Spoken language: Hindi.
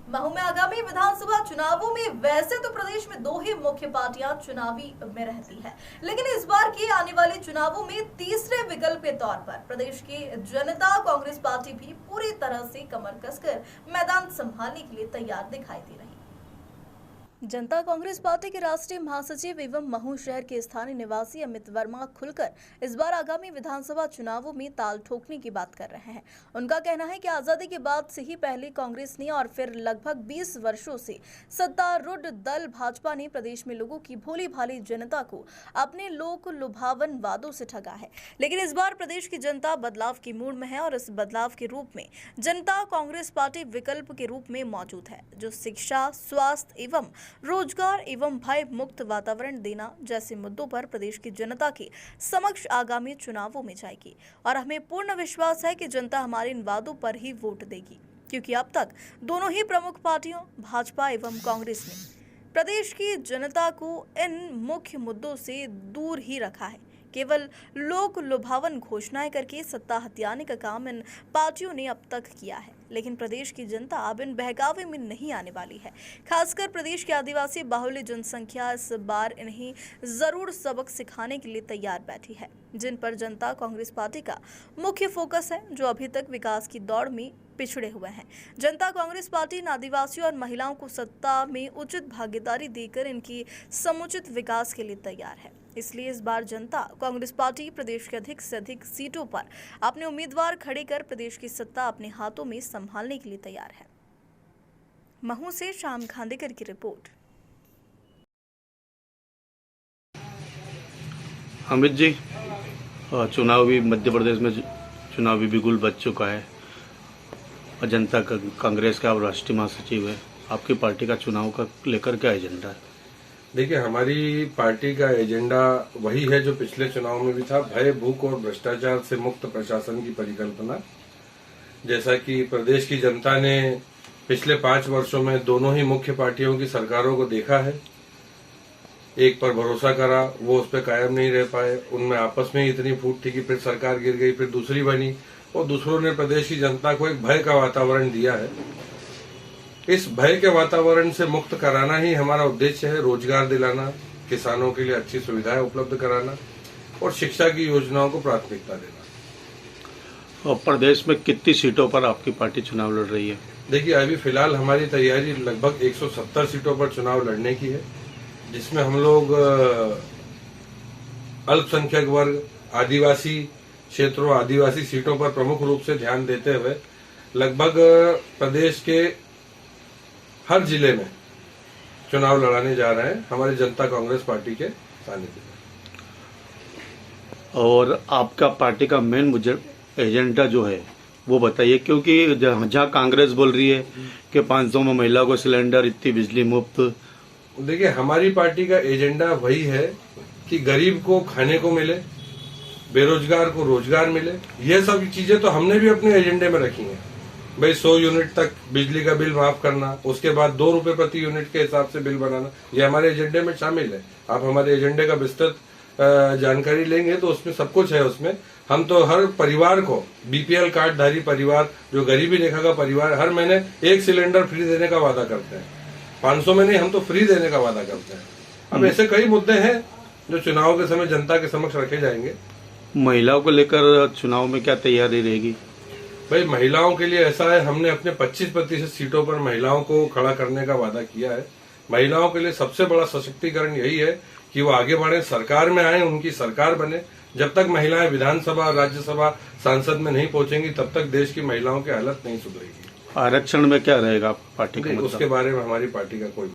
महू में आगामी विधानसभा चुनावों में वैसे तो प्रदेश में दो ही मुख्य पार्टियां चुनावी में रहती है, लेकिन इस बार के आने वाले चुनावों में तीसरे विकल्प के तौर पर प्रदेश की जनता कांग्रेस पार्टी भी पूरी तरह से कमर कसकर मैदान संभालने के लिए तैयार दिखाई दे रही है। जनता कांग्रेस पार्टी के राष्ट्रीय महासचिव एवं महू शहर के स्थानीय निवासी अमित वर्मा खुलकर इस बार आगामी विधानसभा चुनावों में ताल ठोकने की बात कर रहे हैं। उनका कहना है कि आजादी के बाद से ही पहले कांग्रेस ने और फिर लगभग 20 वर्षों से सत्तारूढ़ दल भाजपा ने प्रदेश में लोगों की भोली भाली जनता को अपने लोक लुभावन वादों से ठगा है, लेकिन इस बार प्रदेश की जनता बदलाव की मूड में है और इस बदलाव के रूप में जनता कांग्रेस पार्टी विकल्प के रूप में मौजूद है, जो शिक्षा, स्वास्थ्य एवं रोजगार एवं भय मुक्त वातावरण देना जैसे मुद्दों पर प्रदेश की जनता के समक्ष आगामी चुनावों में जाएगी। और हमें पूर्ण विश्वास है कि जनता हमारे इन वादों पर ही वोट देगी, क्योंकि अब तक दोनों ही प्रमुख पार्टियों भाजपा एवं कांग्रेस ने प्रदेश की जनता को इन मुख्य मुद्दों से दूर ही रखा है। केवल लोक लुभावन घोषणाएं करके सत्ता हथियाने का काम इन पार्टियों ने अब तक किया है, लेकिन प्रदेश की जनता अब इन बहकावे में नहीं आने वाली है। खासकर प्रदेश की आदिवासी बाहुल्य जनसंख्या इस बार इन्हें जरूर सबक सिखाने के लिए तैयार बैठी है, जिन पर जनता कांग्रेस पार्टी का मुख्य फोकस है, जो अभी तक विकास की दौड़ में पिछड़े हुए हैं। जनता कांग्रेस पार्टी इन आदिवासियों और महिलाओं को सत्ता में उचित भागीदारी देकर इनकी समुचित विकास के लिए तैयार है। इसलिए इस बार जनता कांग्रेस पार्टी प्रदेश के अधिक से अधिक सीटों पर अपने उम्मीदवार खड़े कर प्रदेश की सत्ता अपने हाथों में संभालने के लिए तैयार है। महू से श्याम खांडेकर की रिपोर्ट। अमित जी, चुनावी मध्य प्रदेश में चुनावी बिगुल बज चुका है और जनता कांग्रेस का राष्ट्रीय महासचिव है। आपकी पार्टी का चुनाव का लेकर क्या एजेंडा है? देखिए, हमारी पार्टी का एजेंडा वही है जो पिछले चुनाव में भी था, भय, भूख और भ्रष्टाचार से मुक्त प्रशासन की परिकल्पना। जैसा कि प्रदेश की जनता ने पिछले 5 वर्षों में दोनों ही मुख्य पार्टियों की सरकारों को देखा है, एक पर भरोसा करा, वो उस पर कायम नहीं रह पाए, उनमें आपस में इतनी फूट थी कि फिर सरकार गिर गई, फिर दूसरी बनी और दूसरों ने प्रदेश की जनता को एक भय का वातावरण दिया है। इस भय के वातावरण से मुक्त कराना ही हमारा उद्देश्य है। रोजगार दिलाना, किसानों के लिए अच्छी सुविधाएं उपलब्ध कराना और शिक्षा की योजनाओं को प्राथमिकता देना। और प्रदेश में कितनी सीटों पर आपकी पार्टी चुनाव लड़ रही है? देखिए, अभी फिलहाल हमारी तैयारी लगभग 170 सीटों पर चुनाव लड़ने की है, जिसमें हम लोग अल्पसंख्यक वर्ग, आदिवासी क्षेत्रों, आदिवासी सीटों पर प्रमुख रूप से ध्यान देते हुए लगभग प्रदेश के हर जिले में चुनाव लड़ाने जा रहे हैं हमारी जनता कांग्रेस पार्टी के सानिध्य में। और आपका पार्टी का मेन एजेंडा जो है वो बताइए, क्योंकि जहाँ कांग्रेस बोल रही है कि 500 में महिला को सिलेंडर, इतनी बिजली मुफ्त। देखिए, हमारी पार्टी का एजेंडा वही है कि गरीब को खाने को मिले, बेरोजगार को रोजगार मिले। ये सब चीजें तो हमने भी अपने एजेंडे में रखी हैं। भाई 100 यूनिट तक बिजली का बिल माफ करना, उसके बाद 2 रुपए प्रति यूनिट के हिसाब से बिल बनाना, ये हमारे एजेंडे में शामिल है। आप हमारे एजेंडे का विस्तृत जानकारी लेंगे तो उसमें सब कुछ है। उसमें हम तो हर परिवार को, बीपीएल कार्डधारी परिवार, जो गरीबी रेखा का परिवार, हर महीने 1 सिलेंडर फ्री देने का वादा करते हैं। 500 में नहीं, हम तो फ्री देने का वादा करते हैं। अब ऐसे कई मुद्दे हैं जो चुनाव के समय जनता के समक्ष रखे जाएंगे। महिलाओं को लेकर चुनाव में क्या तैयारी रहेगी? भाई, महिलाओं के लिए ऐसा है, हमने अपने 25% सीटों पर महिलाओं को खड़ा करने का वादा किया है। महिलाओं के लिए सबसे बड़ा सशक्तिकरण यही है कि वो आगे बढ़े, सरकार में आए, उनकी सरकार बने। जब तक महिलाएं विधानसभा और राज्यसभा सांसद में नहीं पहुंचेंगी, तब तक देश की महिलाओं की हालत नहीं सुधरेगी। आरक्षण में क्या रहेगा पार्टी का? उसके बारे में हमारी पार्टी का कोई